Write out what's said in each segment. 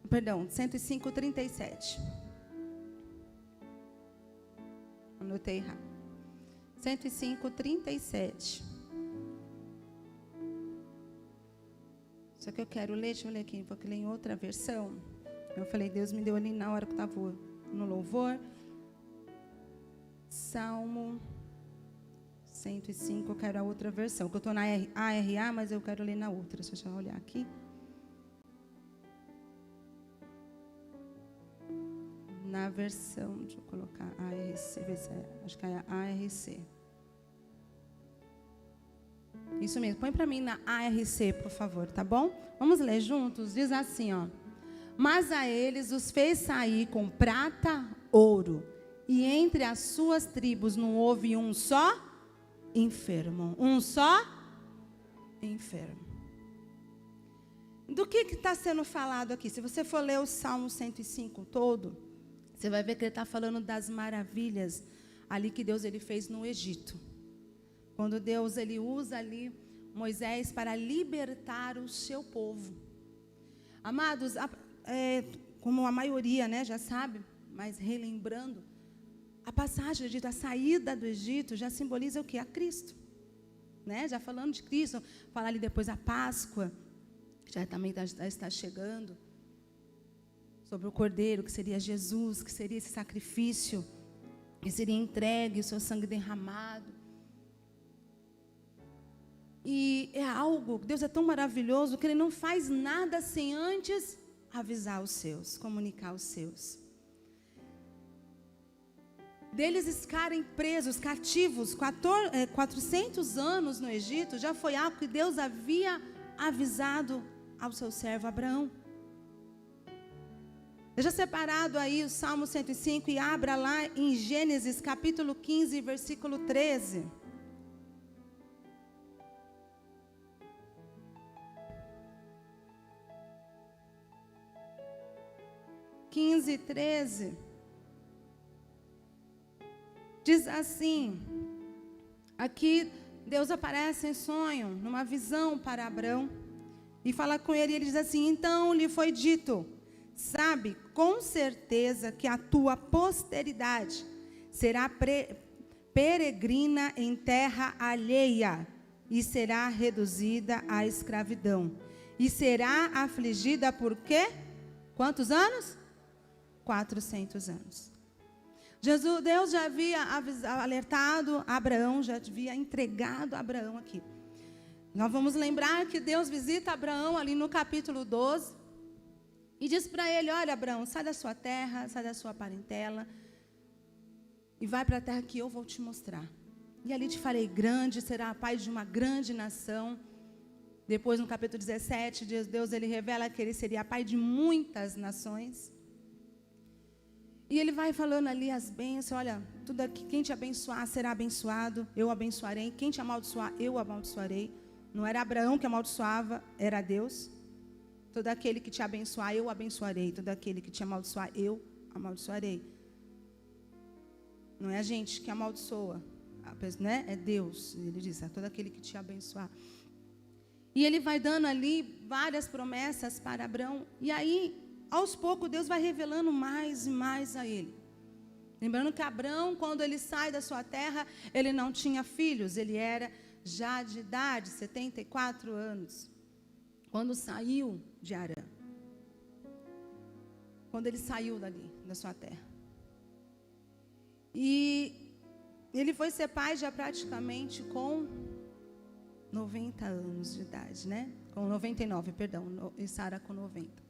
Perdão, 105:37. Anotei errado. 105:37. Só que eu quero ler, deixa eu ler aqui, porque ler em outra versão. Eu falei, Deus me deu ali na hora que eu estava no louvor. Salmo 105, eu quero a outra versão. Que eu estou na ARA, mas eu quero ler na outra. Deixa eu olhar aqui. Na versão, deixa eu colocar ARC, acho que é a ARC. Isso mesmo, põe para mim na ARC, por favor, tá bom? Vamos ler juntos? Diz assim, ó. Mas a eles os fez sair com prata, ouro, e entre as suas tribos não houve um só enfermo. Um só enfermo. Do que está sendo falado aqui? Se você for ler o Salmo 105 todo, você vai ver que ele está falando das maravilhas ali que Deus ele fez no Egito. Quando Deus ele usa ali Moisés para libertar o seu povo. Amados, como a maioria, né, já sabe, mas relembrando, a passagem do Egito, a saída do Egito já simboliza o quê? A Cristo. Né? Já falando de Cristo, falar ali depois a Páscoa, já também está chegando. Sobre o Cordeiro, que seria Jesus, que seria esse sacrifício, que seria entregue, o seu sangue derramado. E é algo, Deus é tão maravilhoso, que Ele não faz nada sem antes avisar os seus, comunicar os seus. Deles ficarem presos, cativos, 400 anos no Egito, já foi algo que Deus havia avisado ao seu servo Abraão. Deixa separado aí o Salmo 105 e abra lá em Gênesis capítulo 15, versículo 13. (15, 13). Diz assim, aqui Deus aparece em sonho, numa visão para Abraão, e fala com ele, e ele diz assim, então lhe foi dito, sabe com certeza que a tua posteridade será peregrina em terra alheia, e será reduzida à escravidão, e será afligida por quê? Quantos anos? 400 anos. Deus já havia alertado Abraão, já havia entregado Abraão aqui. Nós vamos lembrar que Deus visita Abraão ali no capítulo 12 e diz para ele, olha Abraão, sai da sua terra, sai da sua parentela e vai para a terra que eu vou te mostrar. E ali te farei grande, será pai de uma grande nação. Depois no capítulo 17, Deus ele revela que ele seria pai de muitas nações. E ele vai falando ali as bênçãos, olha, tudo aqui, quem te abençoar será abençoado, eu abençoarei, quem te amaldiçoar, eu amaldiçoarei. Não era Abraão que amaldiçoava, era Deus. Todo aquele que te abençoar, eu abençoarei, todo aquele que te amaldiçoar, eu amaldiçoarei. Não é a gente que amaldiçoa, né? É Deus, ele diz, é todo aquele que te abençoar. E ele vai dando ali várias promessas para Abraão, e aí, aos poucos, Deus vai revelando mais e mais a ele. Lembrando que Abraão, quando ele sai da sua terra, ele não tinha filhos. Ele era já de idade, 74 anos. Quando saiu de Harã. Quando ele saiu dali, da sua terra. E ele foi ser pai já praticamente com 90 anos de idade, né? Com 99, perdão. E Sara com 90.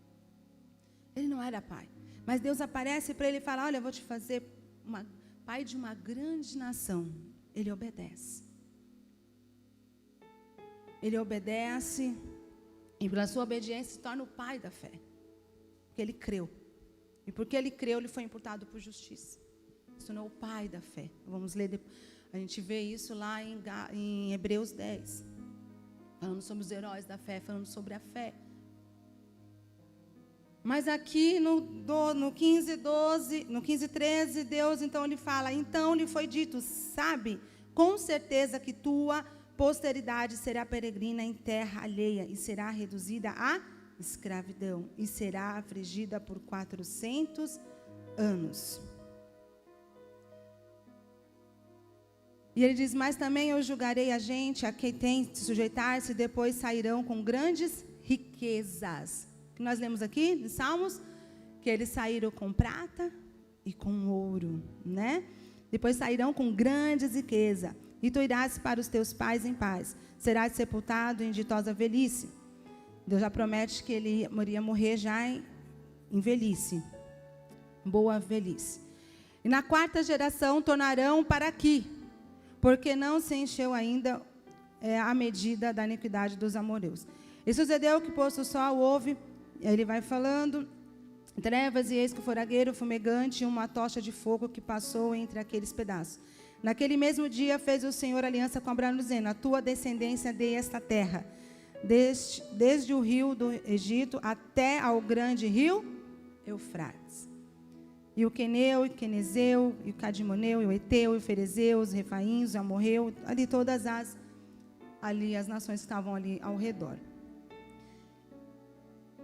Ele não era pai. Mas Deus aparece para ele e fala, olha, eu vou te fazer pai de uma grande nação. Ele obedece. Ele obedece e pela sua obediência se torna o pai da fé. Porque ele creu. E porque ele creu, ele foi imputado por justiça. Se tornou o pai da fé. Vamos ler, a gente vê isso lá em Hebreus 10. Falando sobre os heróis da fé, falando sobre a fé. Mas aqui no 15:12, no 15:13, Deus então lhe fala, então lhe foi dito, sabe, com certeza que tua posteridade será peregrina em terra alheia e será reduzida à escravidão e será afligida por 400 anos. E ele diz, mas também eu julgarei a gente a quem tem de sujeitar-se, depois sairão com grandes riquezas. Que nós lemos aqui, nos Salmos, que eles saíram com prata e com ouro, né? Depois sairão com grandes riquezas. E tu irás para os teus pais em paz. Serás sepultado em ditosa velhice. Deus já promete que ele iria morrer já em velhice. Boa velhice. E na quarta geração tornarão para aqui, porque não se encheu ainda a medida da iniquidade dos amorreus. E sucedeu que, posto o sol, houve, ele vai falando, trevas, e eis que o foragueiro fumegante e uma tocha de fogo que passou entre aqueles pedaços. Naquele mesmo dia fez o Senhor aliança com Abraão, dizendo, a tua descendência dei esta terra, desde o rio do Egito até ao grande rio Eufrates. E o Queneu, e o Quenezeu, e o Cadimoneu, e o Eteu, e o Ferezeu, os Refaíns, o Amorreu, ali todas as nações que estavam ali ao redor.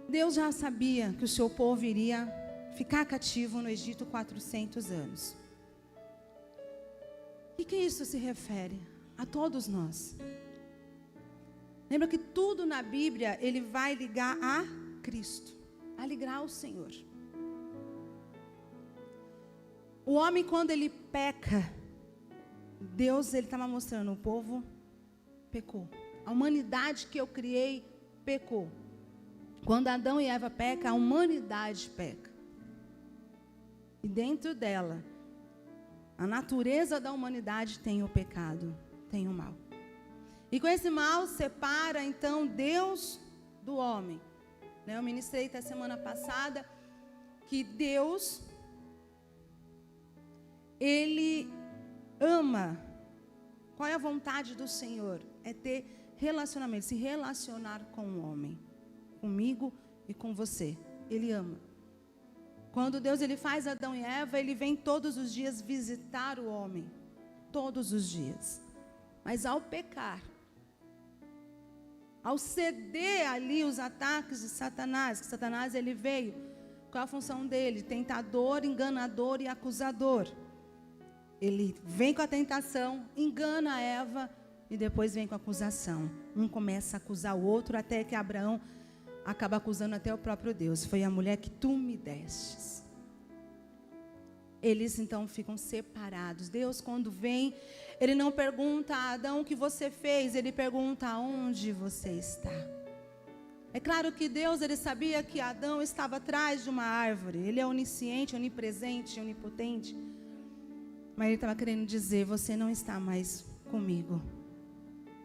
Deus já sabia que o seu povo iria ficar cativo no Egito 400 anos. E que isso se refere? A todos nós. Lembra que tudo na Bíblia, ele vai ligar a Cristo, a ligar ao Senhor. O homem, quando ele peca, Deus, ele estava mostrando, o povo pecou. A humanidade que eu criei, pecou. Quando Adão e Eva pecam, a humanidade peca. E dentro dela, a natureza da humanidade tem o pecado, tem o mal. E com esse mal, separa, então, Deus do homem. Eu ministrei até semana passada que Deus, ele ama. Qual é a vontade do Senhor? É ter relacionamento, se relacionar com o homem, comigo e com você. Ele ama. Quando Deus ele faz Adão e Eva, ele vem todos os dias visitar o homem, todos os dias. Mas ao pecar, ao ceder ali os ataques de Satanás, que Satanás ele veio, qual é a função dele? Tentador, enganador e acusador. Ele vem com a tentação, engana a Eva e depois vem com a acusação. Um começa a acusar o outro até que Abraão acaba acusando até o próprio Deus. Foi a mulher que tu me destes. Eles então ficam separados. Deus, quando vem, ele não pergunta a Adão o que você fez, ele pergunta aonde você está. É claro que Deus, ele sabia que Adão estava atrás de uma árvore. Ele é onisciente, onipresente, onipotente. Mas ele estava querendo dizer, você não está mais comigo.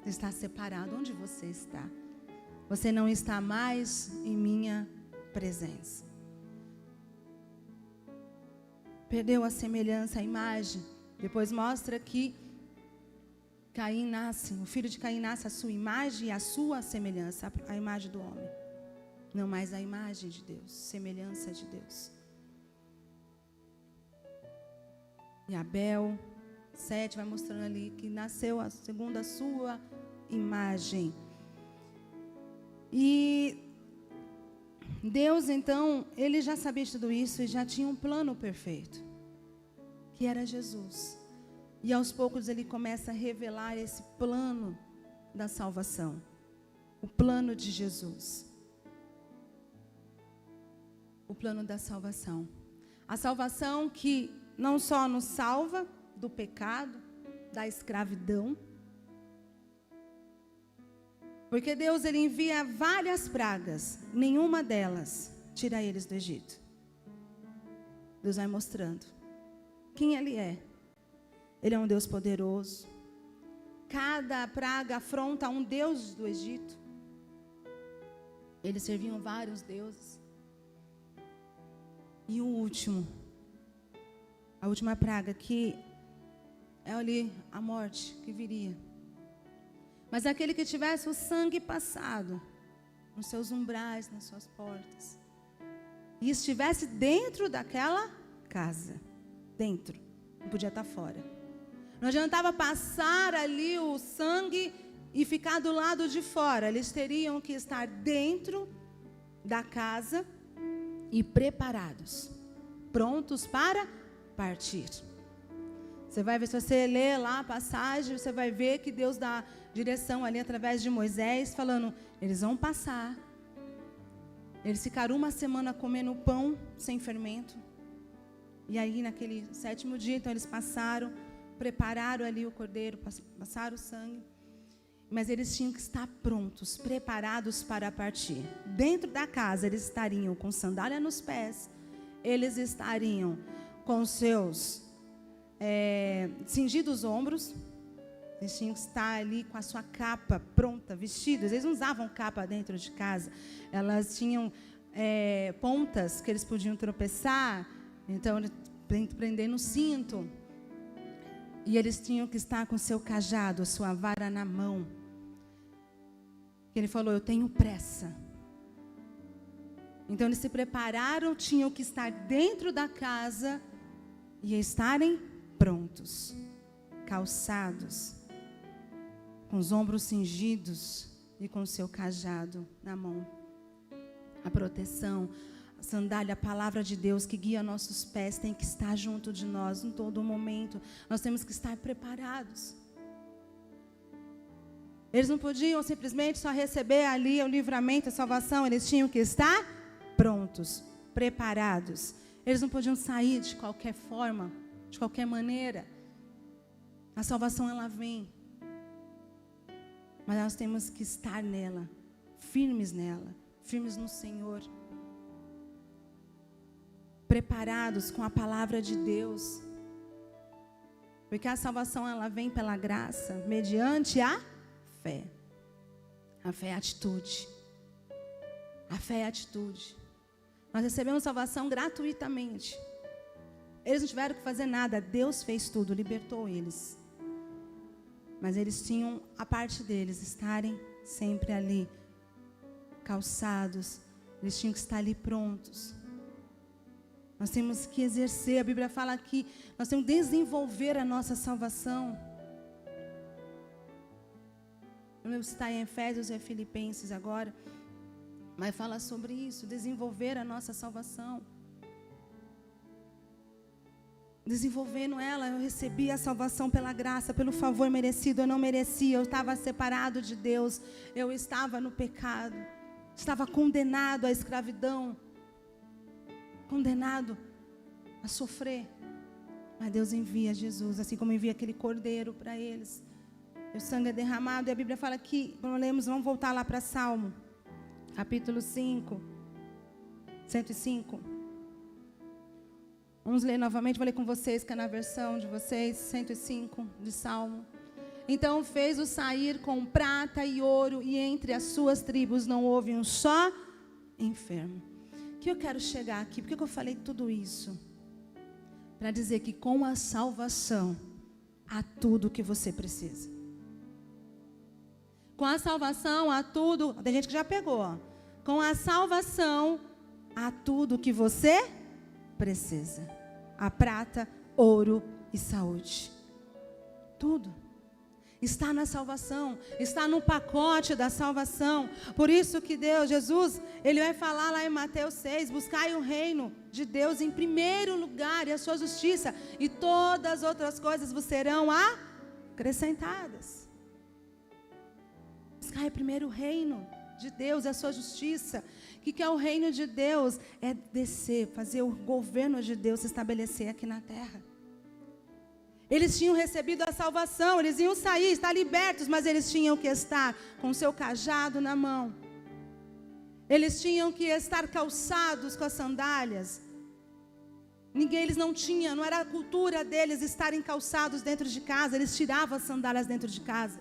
Você está separado. Onde você está? Você não está mais em minha presença. Perdeu a semelhança, a imagem. Depois mostra que Caim nasce, o filho de Caim nasce a sua imagem e a sua semelhança, a imagem do homem. Não mais a imagem de Deus, semelhança de Deus. E Abel, 7, vai mostrando ali que nasceu segundo a sua imagem. E Deus, então, ele já sabia de tudo isso e já tinha um plano perfeito, que era Jesus. E aos poucos ele começa a revelar esse plano da salvação, o plano de Jesus. O plano da salvação. A salvação que não só nos salva do pecado, da escravidão, porque Deus ele envia várias pragas, nenhuma delas tira eles do Egito. Deus vai mostrando quem Ele é. Ele é um Deus poderoso. Cada praga afronta um Deus do Egito. Eles serviam vários deuses. E o último, a última praga que é ali a morte que viria. Mas aquele que tivesse o sangue passado nos seus umbrais, nas suas portas, e estivesse dentro daquela casa, dentro, não podia estar fora. Não adiantava passar ali o sangue e ficar do lado de fora. Eles teriam que estar dentro da casa e preparados, prontos para partir. Você vai ver, se você ler lá a passagem, você vai ver que Deus dá direção ali através de Moisés, falando, eles vão passar. Eles ficaram uma semana comendo pão sem fermento. E aí, naquele 7º dia, então, eles passaram, prepararam ali o cordeiro, passaram o sangue. Mas eles tinham que estar prontos, preparados para partir. Dentro da casa, eles estariam com sandália nos pés. Eles estariam com seus cingidos os ombros. Eles tinham que estar ali com a sua capa pronta, vestidos. Eles não usavam capa dentro de casa. Elas tinham pontas que eles podiam tropeçar. Então, prender no cinto. E eles tinham que estar com seu cajado, sua vara na mão. Ele falou, eu tenho pressa. Então, eles se prepararam, tinham que estar dentro da casa e estarem prontos, calçados, com os ombros cingidos e com o seu cajado na mão. A proteção, a sandália, a palavra de Deus que guia nossos pés tem que estar junto de nós em todo momento. Nós temos que estar preparados. Eles não podiam simplesmente só receber ali o livramento, a salvação. Eles tinham que estar prontos, preparados. Eles não podiam sair de qualquer forma, de qualquer maneira. A salvação, ela vem. Mas nós temos que estar nela, firmes no Senhor. Preparados com a palavra de Deus. Porque a salvação, ela vem pela graça, mediante a fé. A fé é atitude. A fé é atitude. Nós recebemos salvação gratuitamente. Eles não tiveram que fazer nada. Deus fez tudo, libertou eles. Mas eles tinham a parte deles, estarem sempre ali, calçados. Eles tinham que estar ali prontos. Nós temos que exercer. A Bíblia fala que nós temos que desenvolver a nossa salvação. Eu não vou citar em Efésios e Filipenses agora, mas fala sobre isso, desenvolver a nossa salvação. Desenvolvendo ela, eu recebi a salvação pela graça, pelo favor merecido. Eu não merecia, eu estava separado de Deus, eu estava no pecado, estava condenado à escravidão, condenado a sofrer. Mas Deus envia Jesus, assim como envia aquele cordeiro para eles. O sangue é derramado, e a Bíblia fala que, vamos voltar lá para Salmo, capítulo 5, 105. Vamos ler novamente, vou ler com vocês, que é na versão de vocês, 105 de Salmo. Então fez-o sair com prata e ouro, e entre as suas tribos não houve um só enfermo. Que eu quero chegar aqui, porque eu falei tudo isso? Para dizer que com a salvação, há tudo o que você precisa. Com a salvação, há tudo. Tem gente que já pegou, ó. Com a salvação, há tudo o que você precisa. A prata, ouro e saúde. Tudo. Está na salvação. Está no pacote da salvação. Por isso que Deus, Jesus, Ele vai falar lá em Mateus 6. Buscai o reino de Deus em primeiro lugar e a sua justiça. E todas as outras coisas vos serão acrescentadas. Buscai primeiro o reino de Deus e a sua justiça. O que é o reino de Deus? É descer, fazer o governo de Deus se estabelecer aqui na terra. Eles tinham recebido a salvação, eles iam sair, estar libertos, mas eles tinham que estar com o seu cajado na mão. Eles tinham que estar calçados com as sandálias. Eles não tinham, não era a cultura deles estarem calçados dentro de casa, eles tiravam as sandálias dentro de casa.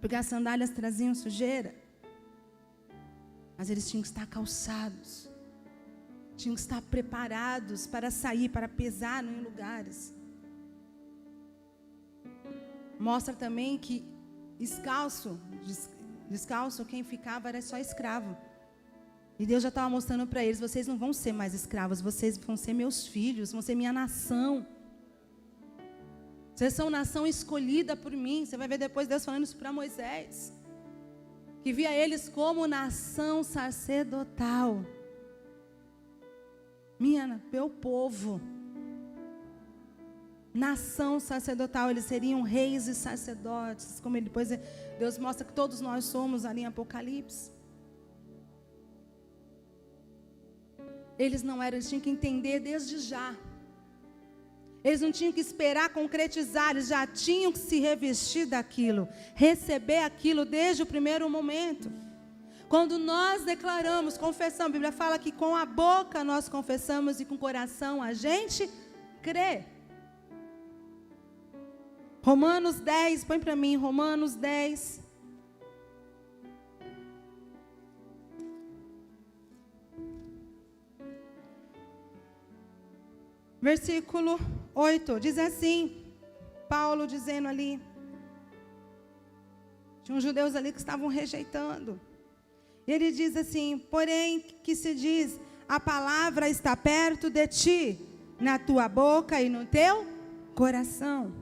Porque as sandálias traziam sujeira. Mas eles tinham que estar calçados. Tinham que estar preparados para sair, para pisar em lugares. Mostra também que descalço quem ficava era só escravo. E Deus já estava mostrando para eles, vocês não vão ser mais escravos, vocês vão ser meus filhos, vão ser minha nação. Vocês são nação escolhida por mim. Você vai ver depois Deus falando isso para Moisés. que via eles como nação sacerdotal. Meu povo. Nação sacerdotal, eles seriam reis e sacerdotes, como depois Deus mostra que todos nós somos ali em Apocalipse. Eles não eram, eles tinham que entender desde já. Eles não tinham que esperar concretizar, eles já tinham que se revestir daquilo, receber aquilo desde o primeiro momento. Quando nós declaramos, confessamos, a Bíblia fala que com a boca nós confessamos e com o coração a gente crê. Romanos 10, põe para mim, Romanos 10. Versículo 8, diz assim, Paulo dizendo ali, tinha uns judeus ali que estavam rejeitando. E ele diz assim, porém que se diz, a palavra está perto de ti, na tua boca e no teu coração.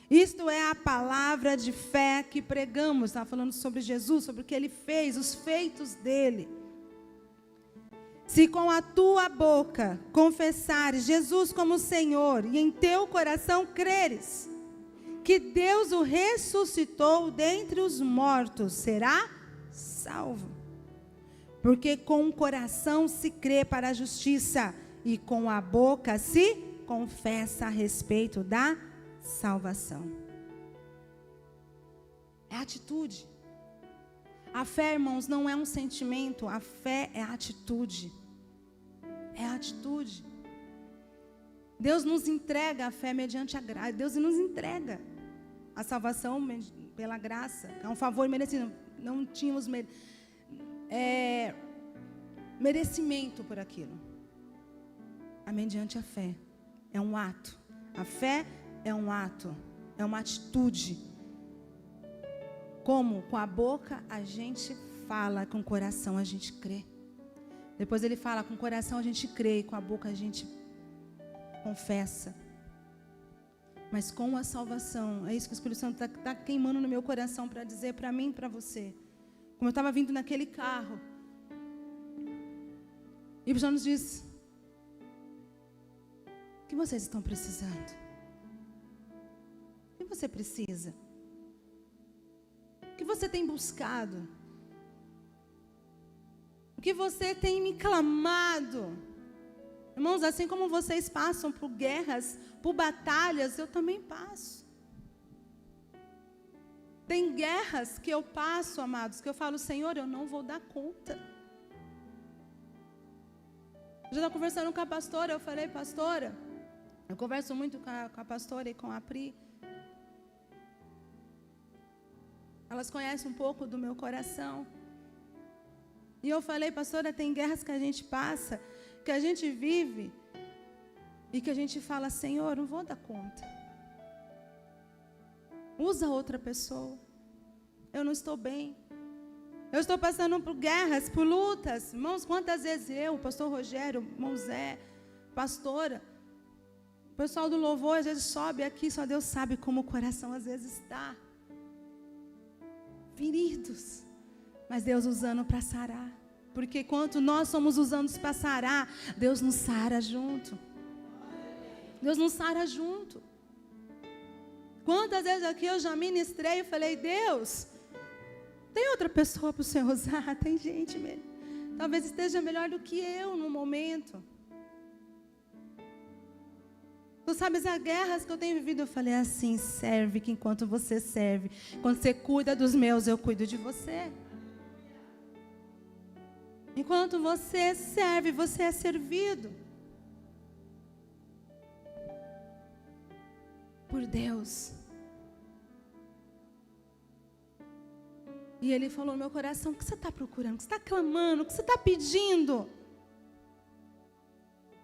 Isto é a palavra de fé que pregamos. Estava falando sobre Jesus, sobre o que ele fez, os feitos dele. Se com a tua boca confessares Jesus como Senhor e em teu coração creres que Deus o ressuscitou dentre os mortos, será salvo. Porque com o coração se crê para a justiça e com a boca se confessa a respeito da salvação. É atitude. A fé, irmãos, não é um sentimento, a fé é atitude. É atitude. Deus nos entrega a fé mediante a graça. Deus nos entrega a salvação pela graça. É um favor merecido. Não tínhamos merecimento por aquilo. É mediante a fé. É um ato. A fé é um ato. É uma atitude. Como? Com a boca a gente fala, com o coração a gente crê. Depois ele fala, com o coração a gente crê, e com a boca a gente confessa. Mas com a salvação, é isso que o Espírito Santo está queimando no meu coração para dizer para mim e para você. Como eu estava vindo naquele carro, e o Senhor nos diz, o que vocês estão precisando? O que você precisa? O que você tem buscado? O que você tem me clamado? Irmãos, assim como vocês passam por guerras, por batalhas, eu também passo. Tem guerras que eu passo, amados, que eu falo, Senhor, eu não vou dar conta. Eu já estava conversando com a pastora, eu falei, pastora, eu converso muito com a pastora e com a Pri. Elas conhecem um pouco do meu coração. E eu falei, pastora, tem guerras que a gente passa, que a gente vive, e que a gente fala, Senhor, não vou dar conta. Usa outra pessoa. Eu não estou bem. Eu estou passando por guerras, por lutas. Irmãos, quantas vezes eu, o pastor Rogério, o irmão Zé, pastora, o pessoal do louvor, às vezes sobe aqui, só Deus sabe como o coração às vezes está. Feridos. Mas Deus usando para sarar. Porque quanto nós somos usados para sarar, Deus nos sara junto. Deus nos sara junto. Quantas vezes aqui eu já ministrei e falei, Deus, tem outra pessoa para o Senhor usar? Tem gente mesmo. Talvez esteja melhor do que eu no momento. Tu sabes as guerras que eu tenho vivido? Eu falei assim, serve que enquanto você serve, quando você cuida dos meus, eu cuido de você. Enquanto você serve, você é servido. Por Deus. E Ele falou no meu coração, o que você está procurando? O que você está clamando? O que você está pedindo?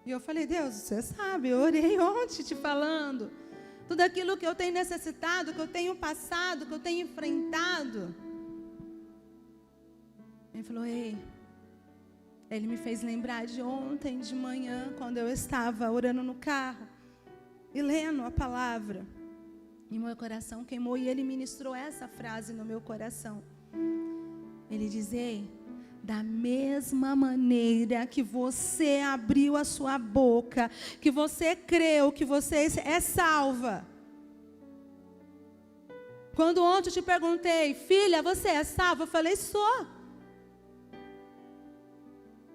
E eu falei, Deus, você sabe, eu orei ontem te falando. Tudo aquilo que eu tenho necessitado, que eu tenho passado, que eu tenho enfrentado. Ele falou, ei. Ele me fez lembrar de ontem de manhã, quando eu estava orando no carro e lendo a palavra. E meu coração queimou e Ele ministrou essa frase no meu coração. Ele diz: ei, da mesma maneira que você abriu a sua boca, que você creu que você é salva. Quando ontem eu te perguntei: filha, você é salva? Eu falei: sou.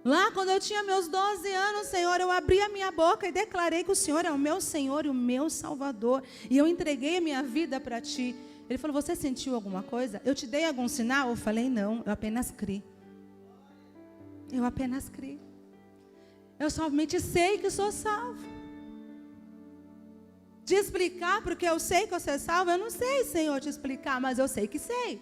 Lá quando eu tinha meus 12 anos, Senhor, eu abri a minha boca e declarei que o Senhor é o meu Senhor e o meu Salvador. E eu entreguei a minha vida para Ti. Ele falou: você sentiu alguma coisa? Eu te dei algum sinal? Eu falei: não, eu apenas criei. Eu apenas criei. Eu somente sei que sou salvo. De explicar, porque eu sei que eu sou salvo, eu não sei, Senhor, te explicar, mas eu sei que sei.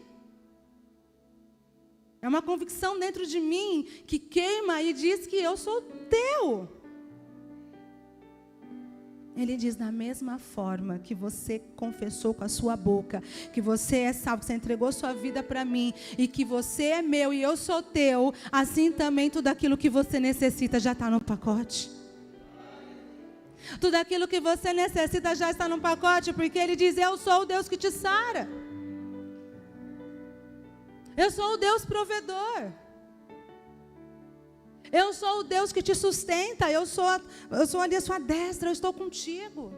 É uma convicção dentro de mim que queima e diz que eu sou teu. Ele diz: da mesma forma que você confessou com a sua boca que você é salvo, que você entregou sua vida para mim e que você é meu e eu sou teu, assim também tudo aquilo que você necessita já está no pacote. Tudo aquilo que você necessita já está no pacote, porque Ele diz: eu sou o Deus que te sara. Eu sou o Deus provedor. Eu sou o Deus que te sustenta. Eu sou ali a sua destra. Eu estou contigo.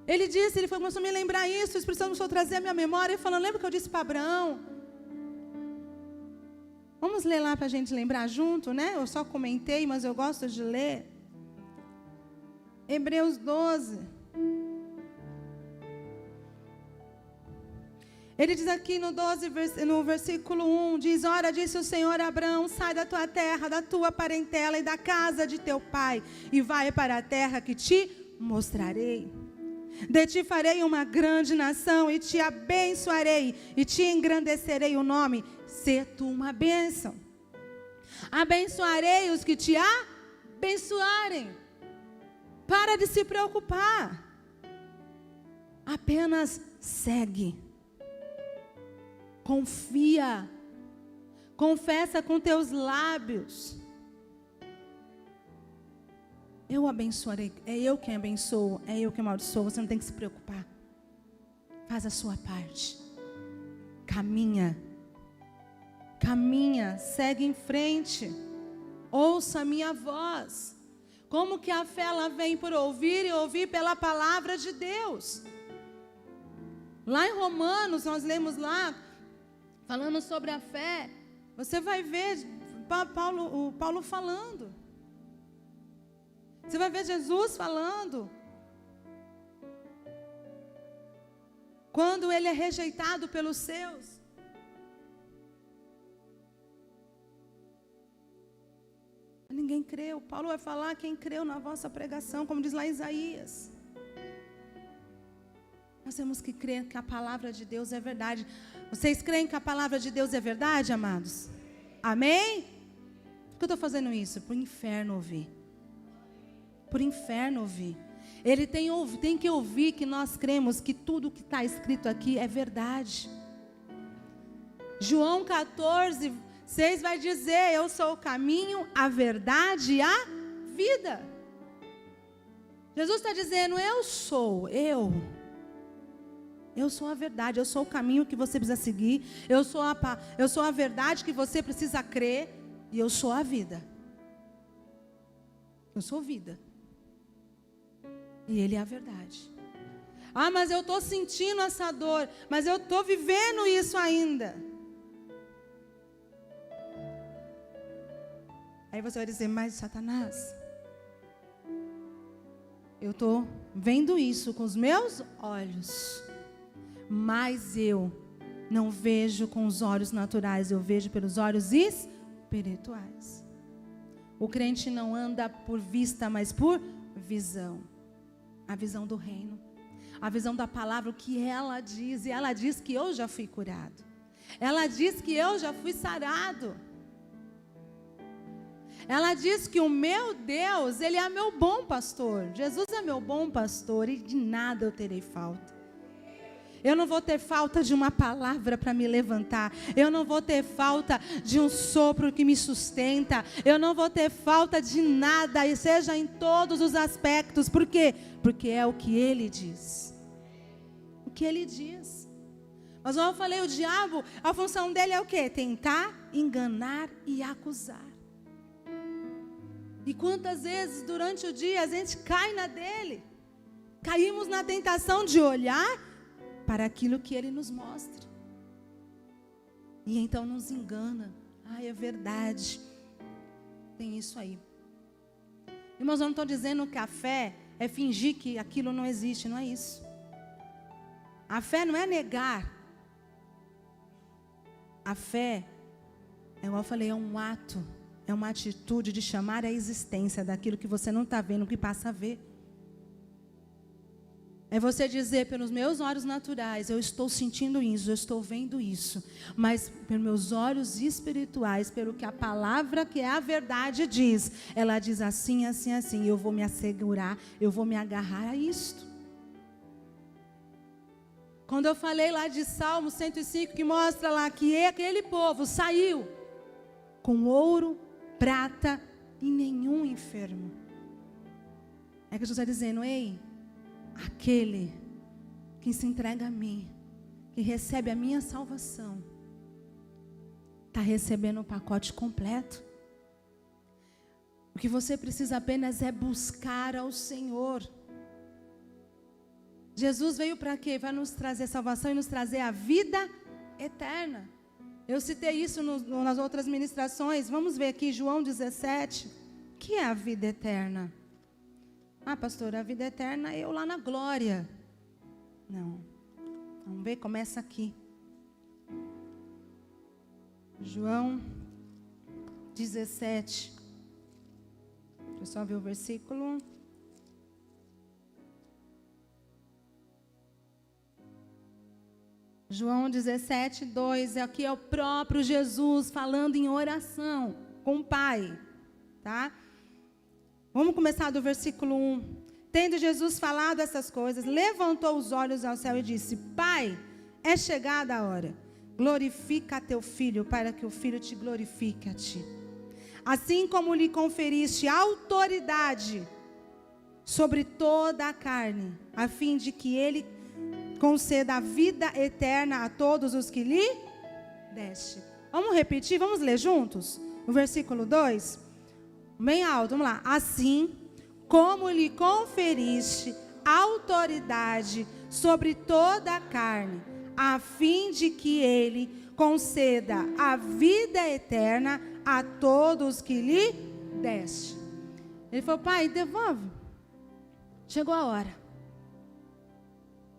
Ele disse, ele começou a me lembrar isso. O Espírito Santo começou a trazer a minha memória, falando: lembra que eu disse para Abraão? Vamos ler lá para a gente lembrar junto, né? Eu só comentei, mas eu gosto de ler. Hebreus 12. Ele diz aqui no 12, no versículo 1, diz: ora, disse o Senhor a Abraão: sai da tua terra, da tua parentela e da casa de teu pai, e vai para a terra que te mostrarei. De ti farei uma grande nação, e te abençoarei, e te engrandecerei o nome, sê tu uma bênção. Abençoarei os que te abençoarem. Para de se preocupar. Apenas segue. Confia, confessa com teus lábios. Eu abençoarei, é eu quem abençoo, é eu quem amaldiçoo. Você não tem que se preocupar. Faz a sua parte. Caminha, segue em frente. Ouça a minha voz. Como que a fé ela vem por ouvir e ouvir pela palavra de Deus? Lá em Romanos, nós lemos lá, falando sobre a fé, você vai ver o Paulo falando. Você vai ver Jesus falando. Quando ele é rejeitado pelos seus. Ninguém creu. Paulo vai falar: quem creu na vossa pregação, como diz lá Isaías. Nós temos que crer que a palavra de Deus é verdade. Vocês creem que a palavra de Deus é verdade, amados? Amém? Por que eu estou fazendo isso? Para o inferno ouvir. Para o inferno ouvir. Ele tem que ouvir que nós cremos que tudo que está escrito aqui é verdade. João 14, 6 vai dizer: eu sou o caminho, a verdade e a vida. Jesus está dizendo: eu sou a verdade, eu sou o caminho que você precisa seguir, eu sou a verdade que você precisa crer, e eu sou a vida. Eu sou vida. E Ele é a verdade. Ah, mas eu estou sentindo essa dor, mas eu estou vivendo isso ainda. Aí você vai dizer: mas Satanás, eu estou vendo isso com os meus olhos, mas eu não vejo com os olhos naturais, eu vejo pelos olhos espirituais. O crente não anda por vista, mas por visão. A visão do reino, a visão da palavra, o que ela diz. E ela diz que eu já fui curado, ela diz que eu já fui sarado, ela diz que o meu Deus, Ele é meu bom pastor. Jesus é meu bom pastor e de nada eu terei falta. Eu não vou ter falta de uma palavra para me levantar. Eu não vou ter falta de um sopro que me sustenta. Eu não vou ter falta de nada, e seja em todos os aspectos. Por quê? Porque é o que Ele diz. O que Ele diz. Mas como eu falei, o diabo, a função dele é o quê? Tentar, enganar e acusar. E quantas vezes durante o dia a gente cai na dele? Caímos na tentação de olhar para aquilo que ele nos mostra. E então nos engana. É verdade. Tem isso aí. Irmãos, eu não estou dizendo que a fé é fingir que aquilo não existe, não é isso. A fé não é negar. A fé, igual eu falei, é um ato, é uma atitude de chamar a existência daquilo que você não está vendo, que passa a ver. É você dizer, pelos meus olhos naturais, eu estou sentindo isso, eu estou vendo isso. Mas pelos meus olhos espirituais, pelo que a palavra, que é a verdade, diz. Ela diz assim, assim, assim. Eu vou me assegurar, eu vou me agarrar a isto. Quando eu falei lá de Salmo 105, que mostra lá que aquele povo saiu com ouro, prata e nenhum enfermo. É que Jesus está dizendo, ei, aquele que se entrega a mim, que recebe a minha salvação, está recebendo o pacote completo. O que você precisa apenas é buscar ao Senhor. Jesus veio para quê? Para nos trazer salvação e nos trazer a vida eterna. Eu citei isso nas outras ministrações. Vamos ver aqui, João 17. O que é a vida eterna? Pastor, a vida eterna é eu lá na glória. Não. Vamos ver, começa aqui. João 17. Deixa eu só ver o versículo. João 17, 2, aqui é o próprio Jesus falando em oração com o Pai, tá? Vamos começar do versículo 1. Tendo Jesus falado essas coisas, levantou os olhos ao céu e disse, Pai, é chegada a hora, glorifica a teu Filho, para que o Filho te glorifique a ti. Assim como lhe conferiste autoridade sobre toda a carne, a fim de que ele conceda a vida eterna a todos os que lhe deste. Vamos repetir, vamos ler juntos? O versículo 2, bem alto, vamos lá. Assim como lhe conferiste autoridade sobre toda a carne, a fim de que ele conceda a vida eterna a todos que lhe deste. Ele falou, Pai, devolve. Chegou a hora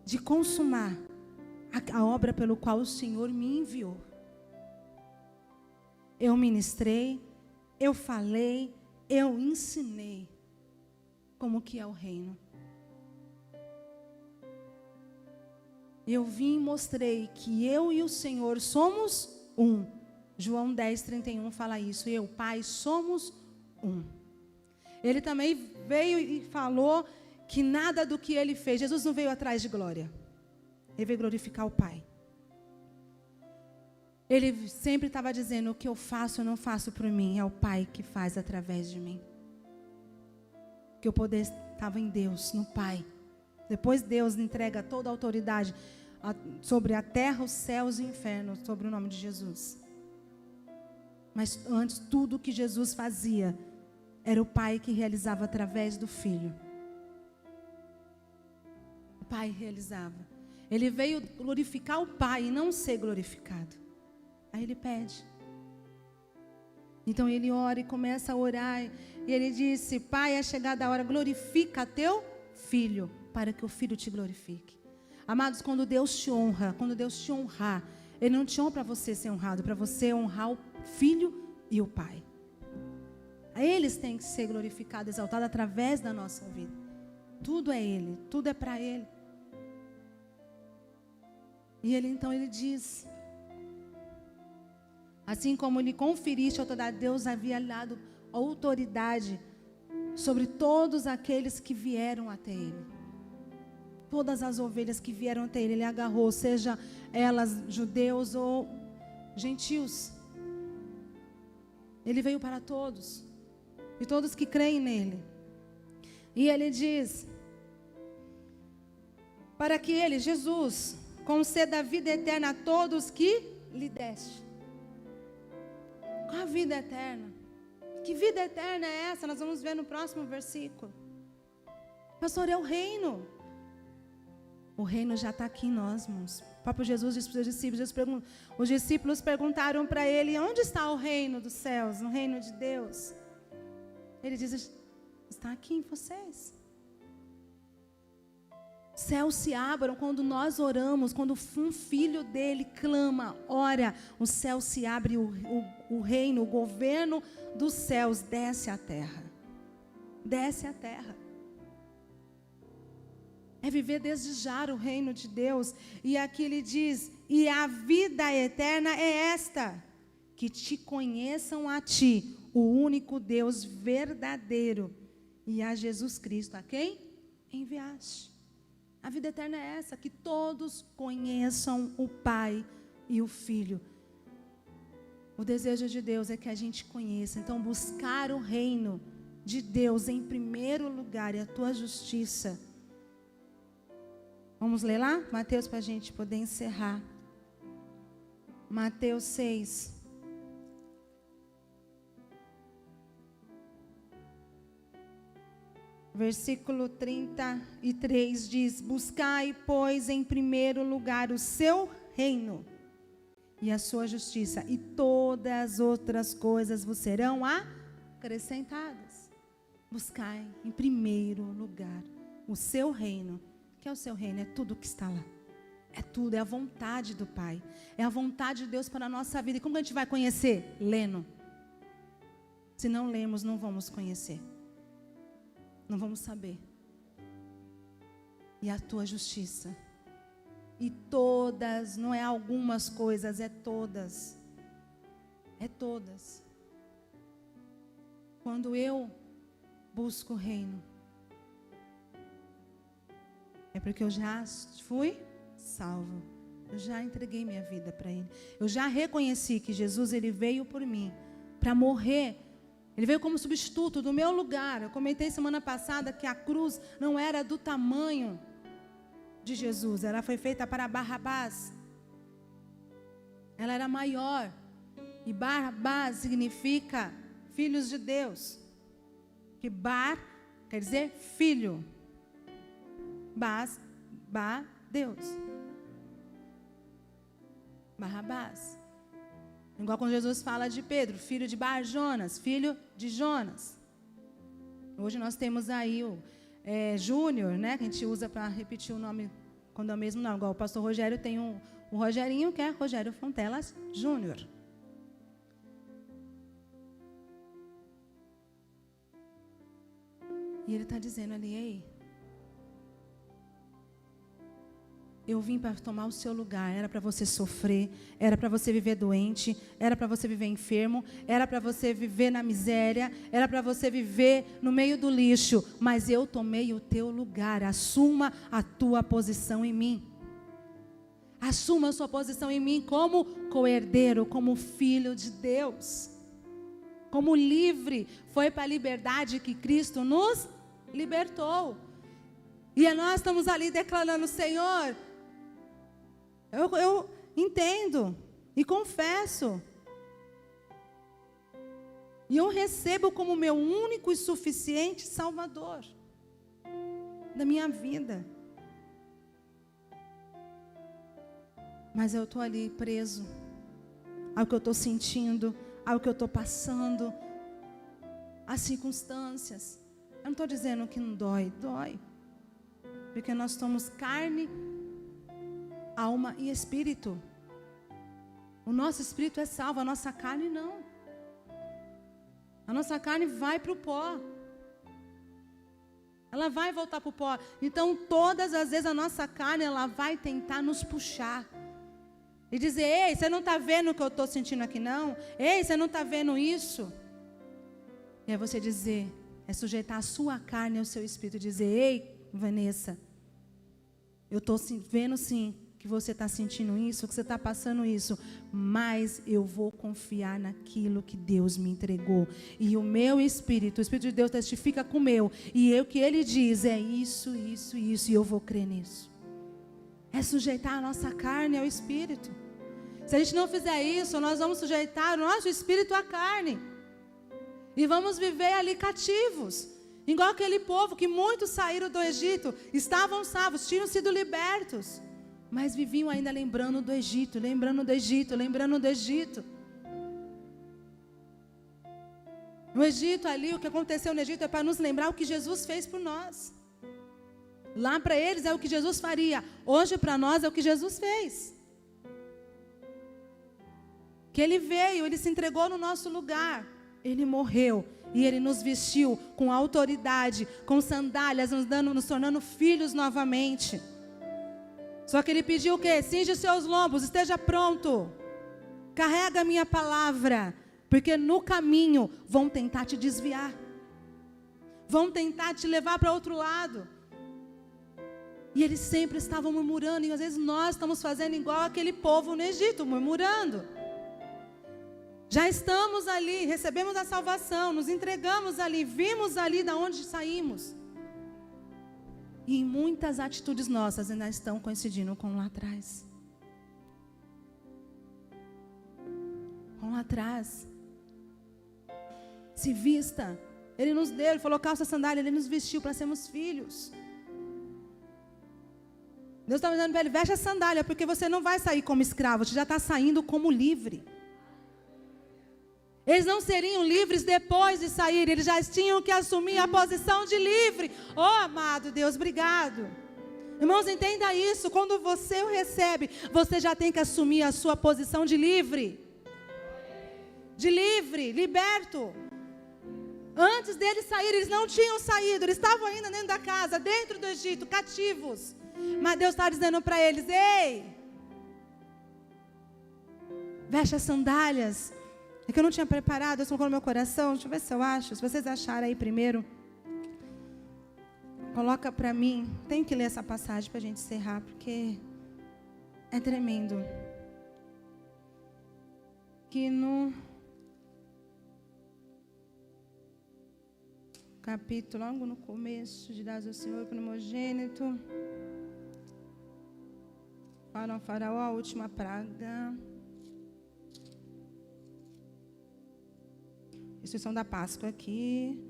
de consumar a obra pelo qual o Senhor me enviou. Eu ministrei, eu falei, eu ensinei como que é o reino. Eu vim e mostrei que eu e o Senhor somos um. João 10, 31 fala isso. Eu, Pai, somos um. Ele também veio e falou que nada do que ele fez, Jesus não veio atrás de glória. Ele veio glorificar o Pai. Ele sempre estava dizendo, o que eu faço, eu não faço por mim, é o Pai que faz através de mim. Que o poder estava em Deus, no Pai. Depois Deus entrega toda a autoridade sobre a terra, os céus e o inferno, sobre o nome de Jesus. Mas antes, tudo que Jesus fazia, era o Pai que realizava através do Filho. O Pai realizava. Ele veio glorificar o Pai e não ser glorificado. Aí ele pede. Então ele ora e começa a orar. E ele disse, Pai, é chegada a hora, glorifica teu Filho, para que o Filho te glorifique. Amados, quando Deus te honra, quando Deus te honrar, Ele não te honra para você ser honrado, para você honrar o Filho e o Pai. Eles têm que ser glorificados, exaltados através da nossa vida. Tudo é Ele, tudo é para Ele. E então ele diz, assim como lhe conferiste autoridade, Deus havia dado autoridade sobre todos aqueles que vieram até Ele. Todas as ovelhas que vieram até Ele, Ele agarrou, seja elas judeus ou gentios. Ele veio para todos, e todos que creem nele. E Ele diz, para que Ele, Jesus, conceda a vida eterna a todos que lhe deste. Qual a vida eterna? Que vida eterna é essa? Nós vamos ver no próximo versículo. Pastor, é o reino. O reino já está aqui em nós, irmãos. O próprio Jesus disse para os discípulos, os discípulos perguntaram para ele, onde está o reino dos céus, o reino de Deus? Ele diz, está aqui em vocês. Céus se abram quando nós oramos, quando um filho dele clama, ora, o céu se abre, o reino, o governo dos céus desce à terra. Desce à terra. É viver desde já o reino de Deus. E aqui ele diz, e a vida eterna é esta, que te conheçam a ti, o único Deus verdadeiro, e a Jesus Cristo, a quem enviaste. A vida eterna é essa, que todos conheçam o Pai e o Filho. O desejo de Deus é que a gente conheça. Então, buscar o reino de Deus em primeiro lugar e a tua justiça. Vamos ler lá? Mateus, para a gente poder encerrar. Mateus 6. Versículo 33 diz, buscai, pois, em primeiro lugar o seu reino e a sua justiça, e todas as outras coisas vos serão acrescentadas. Buscai, em primeiro lugar, o seu reino. O que é o seu reino? É tudo que está lá. É tudo, é a vontade do Pai. É a vontade de Deus para a nossa vida. E como a gente vai conhecer? Lendo. Se não lermos, não vamos conhecer. Não vamos saber. E a tua justiça. E todas, não é algumas coisas, é todas. É todas. Quando eu busco o reino, é porque eu já fui salvo. Eu já entreguei minha vida para Ele. Eu já reconheci que Jesus, Ele veio por mim, para morrer. Ele veio como substituto do meu lugar. Eu comentei semana passada que a cruz não era do tamanho de Jesus. Ela foi feita para Barrabás. Ela era maior. E Barrabás significa filhos de Deus. Que Bar quer dizer filho. Bás, Deus. Barrabás. Igual quando Jesus fala de Pedro, filho de Bar Jonas, filho de Jonas. Hoje nós temos aí o Júnior, né, que a gente usa para repetir o nome quando é o mesmo nome. Igual o pastor Rogério tem o Rogerinho, que é Rogério Fontelas Júnior. E ele está dizendo ali, ei, eu vim para tomar o seu lugar. Era para você sofrer, era para você viver doente, era para você viver enfermo, era para você viver na miséria, era para você viver no meio do lixo, mas eu tomei o teu lugar. Assuma a tua posição em mim. Assuma a sua posição em mim como co-herdeiro, como filho de Deus. Como livre, foi para a liberdade que Cristo nos libertou. E nós estamos ali declarando, Senhor, eu entendo e confesso. E eu recebo como meu único e suficiente Salvador da minha vida. Mas eu estou ali preso ao que eu estou sentindo, ao que eu estou passando, às circunstâncias. Eu não estou dizendo que não dói, dói. Porque nós somos carne, alma e espírito. O nosso espírito é salvo, a nossa carne não. A nossa carne vai para o pó. Ela vai voltar para o pó. Então, todas as vezes a nossa carne, ela vai tentar nos puxar. E dizer, ei, você não está vendo o que eu estou sentindo aqui não? Ei, você não está vendo isso? E aí você dizer, é sujeitar a sua carne ao seu espírito. Dizer, ei, Vanessa, eu estou vendo sim que você está sentindo isso, que você está passando isso, mas eu vou confiar naquilo que Deus me entregou. E o meu espírito, o Espírito de Deus testifica com o meu, e o que Ele diz é isso, isso, isso, e eu vou crer nisso. é sujeitar a nossa carne ao espírito. Se a gente não fizer isso, nós vamos sujeitar o nosso espírito à carne. E vamos viver ali cativos. Igual aquele povo que muitos saíram do Egito, estavam salvos, tinham sido libertos. Mas viviam ainda lembrando do Egito, lembrando do Egito, lembrando do Egito. No Egito ali, o que aconteceu no Egito é para nos lembrar o que Jesus fez por nós. Lá para eles é o que Jesus faria. Hoje para nós é o que Jesus fez. Que Ele veio, Ele se entregou no nosso lugar. Ele morreu e Ele nos vestiu com autoridade, com sandálias, nos tornando filhos novamente. Só que Ele pediu o quê? Cinge seus lombos, esteja pronto. Carrega a minha palavra, porque no caminho vão tentar te desviar. Vão tentar te levar para outro lado. E eles sempre estavam murmurando, e às vezes nós estamos fazendo igual aquele povo no Egito, murmurando. Já estamos ali, recebemos a salvação, nos entregamos ali, vimos ali de onde saímos. E muitas atitudes nossas ainda estão coincidindo com lá atrás. Com lá atrás. Se vista. Ele nos deu, Ele falou calça, sandália, Ele nos vestiu para sermos filhos. Deus está dizendo para ele, veste a sandália, porque você não vai sair como escravo, você já está saindo como livre. Eles não seriam livres depois de sair, eles já tinham que assumir a posição de livre. Oh, amado Deus, obrigado. Irmãos, entenda isso, quando você o recebe, você já tem que assumir a sua posição de livre. De livre, liberto. Antes deles saírem, eles não tinham saído, eles estavam ainda dentro da casa, dentro do Egito, cativos. Mas Deus está dizendo para eles, ei, veste as sandálias. É que eu não tinha preparado, Deus colocou no meu coração. Deixa eu ver se eu acho. Se vocês acharem aí primeiro, coloca para mim. Tenho que ler essa passagem para a gente encerrar, porque é tremendo. Que no capítulo, logo no começo, dirás ao Senhor primogênito, para o faraó, a última praga. Instituição da Páscoa aqui.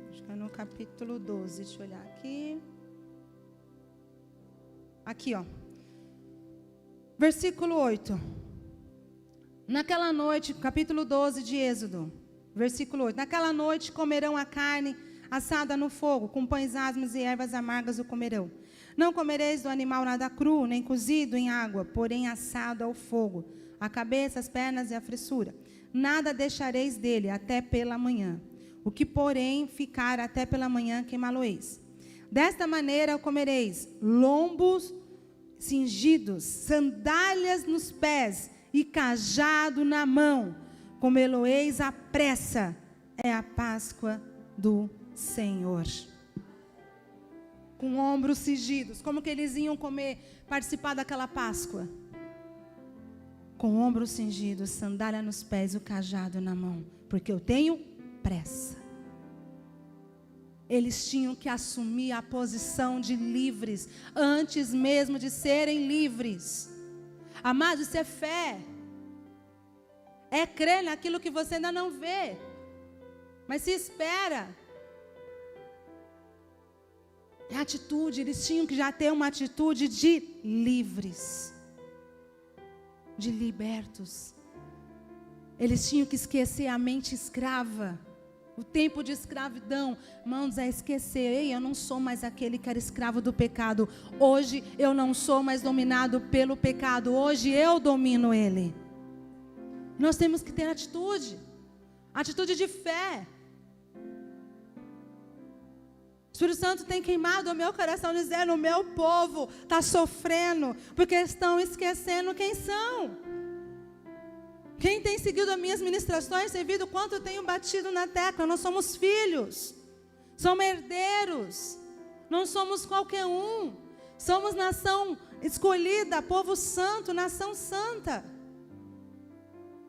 Acho que é no capítulo 12. Deixa eu olhar aqui. Aqui, ó. Versículo 8. Naquela noite, capítulo 12 de Êxodo. Versículo 8. Naquela noite comerão a carne assada no fogo, com pães asmos e ervas amargas o comerão. Não comereis do animal nada cru, nem cozido em água, porém assado ao fogo. A cabeça, as pernas e a fressura. Nada deixareis dele até pela manhã. O que, porém, ficar até pela manhã, queimá-lo-eis. Desta maneira comereis lombos cingidos, sandálias nos pés e cajado na mão. Comê-lo-eis à pressa. É a Páscoa do Senhor. Com ombros cingidos. Como que eles iam participar daquela Páscoa? Com ombros cingidos, sandália nos pés e o cajado na mão, porque eu tenho pressa. Eles tinham que assumir a posição de livres, antes mesmo de serem livres. Amados, isso é fé. É crer naquilo que você ainda não vê, mas se espera. É atitude, eles tinham que já ter uma atitude de livres. De libertos. Eles tinham que esquecer a mente escrava. O tempo de escravidão, irmãos, é esquecer. Ei, eu não sou mais aquele que era escravo do pecado. Hoje eu não sou mais dominado pelo pecado. Hoje eu domino ele. Nós temos que ter atitude. Atitude de fé. O Espírito Santo tem queimado o meu coração, dizendo, o meu povo está sofrendo, porque estão esquecendo quem são. Quem tem seguido as minhas ministrações, tem visto quanto eu tenho batido na tecla. Nós somos filhos, somos herdeiros, não somos qualquer um. Somos nação escolhida, povo santo, nação santa.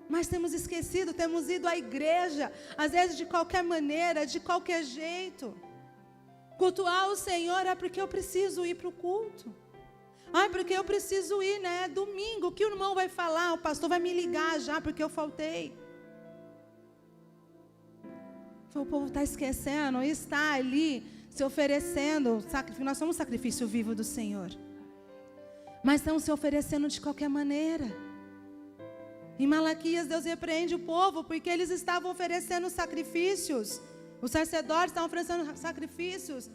Mas temos esquecido, temos ido à igreja, às vezes de qualquer maneira, de qualquer jeito. Cultuar o Senhor é porque eu preciso ir para o culto. Porque eu preciso ir, né? Domingo, o que o irmão vai falar? O pastor vai me ligar já porque eu faltei. O povo está esquecendo, está ali se oferecendo. Nós somos sacrifício vivo do Senhor. Mas estão se oferecendo de qualquer maneira. Em Malaquias, Deus repreende o povo porque eles estavam oferecendo sacrifícios. Os sacerdotes estavam oferecendo sacrifícios.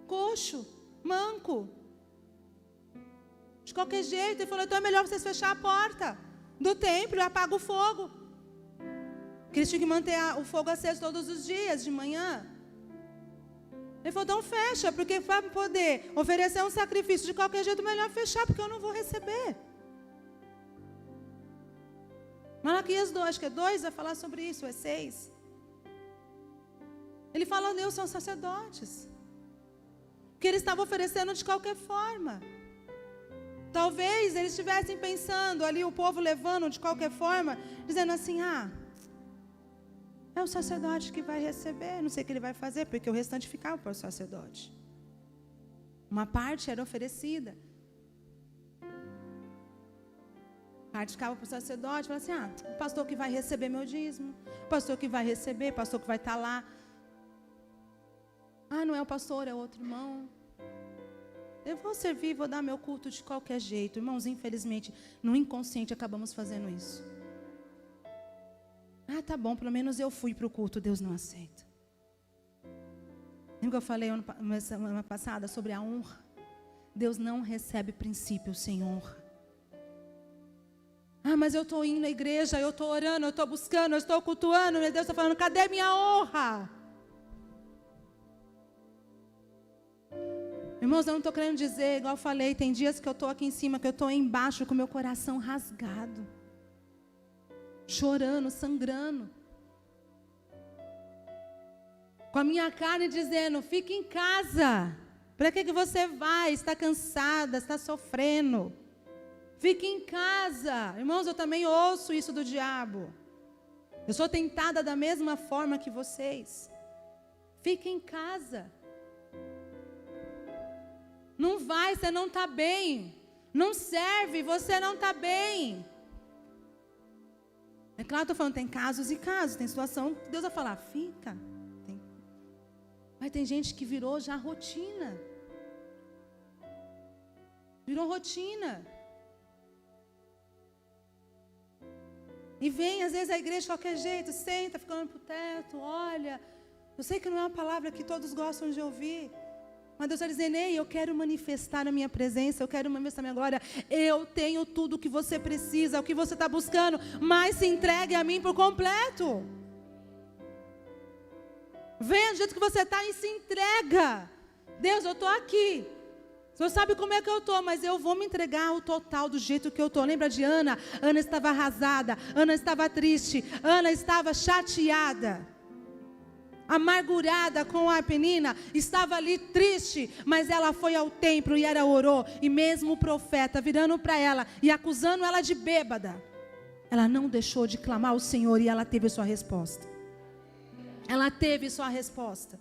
Coxo, manco. De qualquer jeito, ele falou, então é melhor vocês fechar a porta do templo e apagar o fogo. Porque eles tinham que manter o fogo aceso todos os dias, de manhã. Ele falou, então fecha, porque para poder oferecer um sacrifício de qualquer jeito, melhor fechar, porque eu não vou receber. Malaquias 2, acho que é 2, vai falar sobre isso, é 6. Ele fala, Deus, são sacerdotes. Que eles estavam oferecendo de qualquer forma. Talvez eles estivessem pensando ali, o povo levando de qualquer forma, dizendo assim, é o sacerdote que vai receber, não sei o que ele vai fazer, porque o restante ficava para o sacerdote. Uma parte era oferecida. A parte ficava para o sacerdote, falava assim, o pastor que vai receber meu dízimo, o pastor que vai receber, o pastor que vai estar lá. Não é o pastor, é outro irmão. Eu vou servir, vou dar meu culto de qualquer jeito. Irmãos, infelizmente, no inconsciente acabamos fazendo isso. Tá bom, pelo menos eu fui para o culto, Deus não aceita. Lembra que eu falei semana passada sobre a honra? Deus não recebe princípios sem honra. Mas eu estou indo à igreja, eu estou orando, eu estou buscando, eu estou cultuando, Deus está falando, cadê minha honra? Irmãos, eu não estou querendo dizer, igual eu falei, tem dias que eu estou aqui em cima, que eu estou embaixo com o meu coração rasgado. Chorando, sangrando. Com a minha carne dizendo, fique em casa. Para que você vai? Está cansada, está sofrendo. Fique em casa. Irmãos, eu também ouço isso do diabo. Eu sou tentada da mesma forma que vocês. Fique em casa. Não vai, você não está bem. Não serve, você não está bem. É claro, estou falando, tem casos e casos. Tem situação que Deus vai falar, fica. Mas tem gente que virou já rotina. Virou rotina. E vem, às vezes, a igreja de qualquer jeito, senta, fica olhando para o teto, olha. Eu sei que não é uma palavra que todos gostam de ouvir. Mas Deus está dizendo, ei, eu quero manifestar a minha presença, eu quero manifestar a minha glória. Eu tenho tudo o que você precisa, o que você está buscando, mas se entregue a mim por completo. Venha do jeito que você está e se entrega. Deus, eu estou aqui. O Senhor sabe como é que eu estou, mas eu vou me entregar o total do jeito que eu estou. Lembra de Ana? Ana estava arrasada, Ana estava triste, Ana estava chateada. Amargurada com a Penina, estava ali triste, mas ela foi ao templo e ela orou, e mesmo o profeta virando para ela e acusando ela de bêbada, ela não deixou de clamar ao Senhor e ela teve sua resposta. Ela teve sua resposta.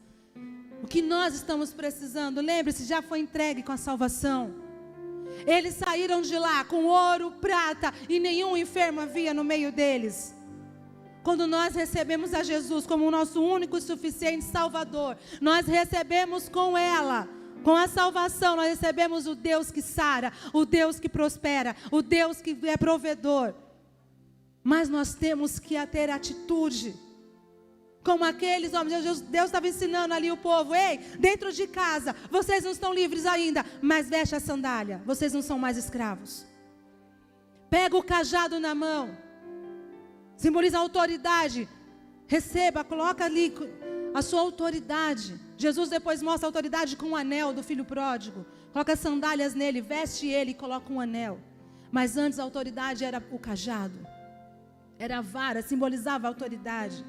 O que nós estamos precisando, lembre-se, já foi entregue com a salvação. Eles saíram de lá com ouro, prata e nenhum enfermo havia no meio deles. Quando nós recebemos a Jesus como o nosso único e suficiente Salvador, nós recebemos com ela, com a salvação, nós recebemos o Deus que sara, o Deus que prospera, o Deus que é provedor. Mas nós temos que ter atitude, como aqueles homens. Deus estava ensinando ali o povo, ei, dentro de casa, vocês não estão livres ainda, mas veste a sandália, vocês não são mais escravos. Pega o cajado na mão. Simboliza a autoridade. Receba, coloca ali a sua autoridade. Jesus depois mostra a autoridade com o anel do filho pródigo. Coloca sandálias nele, veste ele e coloca um anel. Mas antes a autoridade era o cajado. Era a vara, simbolizava a autoridade.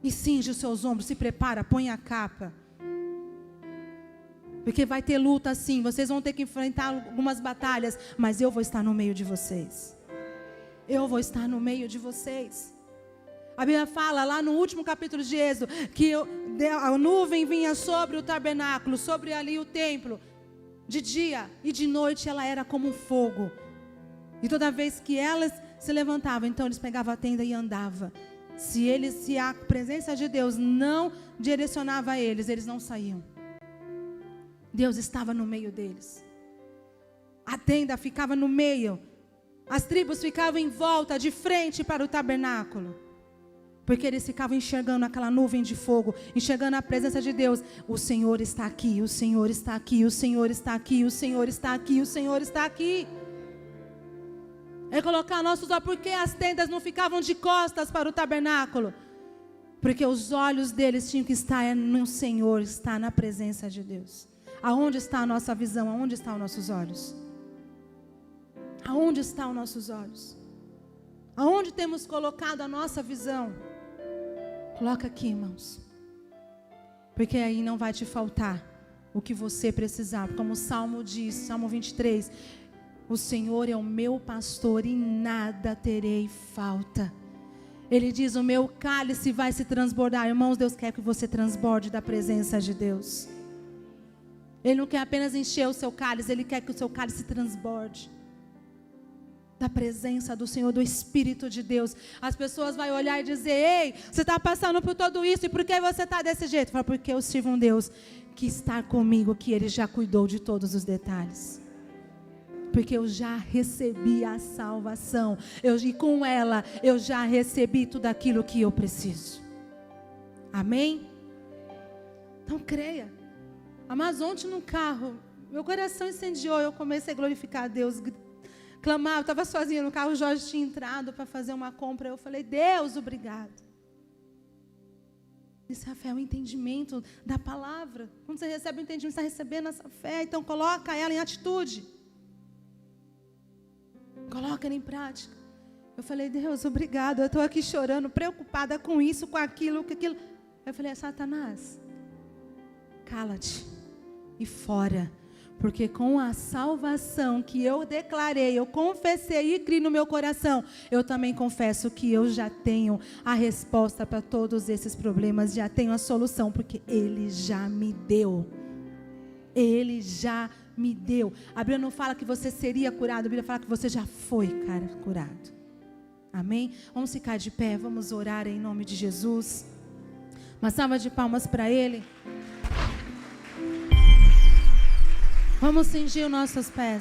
E cinge os seus ombros, se prepara, põe a capa. Porque vai ter luta sim, vocês vão ter que enfrentar algumas batalhas, mas eu vou estar no meio de vocês. Eu vou estar no meio de vocês. A Bíblia fala lá no último capítulo de Êxodo que a nuvem vinha sobre o tabernáculo, sobre ali o templo. De dia e de noite ela era como um fogo. E toda vez que elas se levantavam, então eles pegavam a tenda e andavam. Se a presença de Deus não direcionava eles, eles não saíam. Deus estava no meio deles. A tenda ficava no meio. As tribos ficavam em volta, de frente para o tabernáculo. Porque eles ficavam enxergando aquela nuvem de fogo, enxergando a presença de Deus. O Senhor está aqui, o Senhor está aqui, o Senhor está aqui, o Senhor está aqui, o Senhor está aqui. É colocar nossos olhos, porque as tendas não ficavam de costas para o tabernáculo. Porque os olhos deles tinham que estar no Senhor, estar na presença de Deus. Aonde está a nossa visão? Aonde estão os nossos olhos? Aonde estão os nossos olhos? Aonde temos colocado a nossa visão? Coloca aqui, irmãos. Porque aí não vai te faltar o que você precisar. Como o Salmo diz, Salmo 23. O Senhor é o meu pastor e nada terei falta. Ele diz, o meu cálice vai se transbordar. Irmãos, Deus quer que você transborde da presença de Deus. Ele não quer apenas encher o seu cálice, Ele quer que o seu cálice transborde da presença do Senhor, do Espírito de Deus. As pessoas vão olhar e dizer, ei, você está passando por tudo isso, e por que você está desse jeito? Fala, porque eu sirvo um Deus que está comigo, que Ele já cuidou de todos os detalhes. Porque eu já recebi a salvação, e com ela eu já recebi tudo aquilo que eu preciso. Amém? Então creia. Mas ontem no carro, meu coração incendiou, eu comecei a glorificar a Deus, clamar, eu estava sozinha no carro, o Jorge tinha entrado para fazer uma compra, eu falei, Deus, obrigado. Isso, Rafael, o entendimento da palavra. Quando você recebe o entendimento, você está recebendo essa fé, então coloca ela em atitude. Coloca ela em prática. Eu falei, Deus, obrigado, eu estou aqui chorando, preocupada com isso, com aquilo, com aquilo. Eu falei, Satanás, cala-te e fora. Porque com a salvação que eu declarei, eu confessei e criei no meu coração, eu também confesso que eu já tenho a resposta para todos esses problemas, já tenho a solução, porque Ele já me deu. Ele já me deu. A Bíblia não fala que você seria curado, a Bíblia fala que você já foi, curado. Amém? Vamos ficar de pé, vamos orar em nome de Jesus. Uma salva de palmas para Ele. Vamos cingir os nossos pés.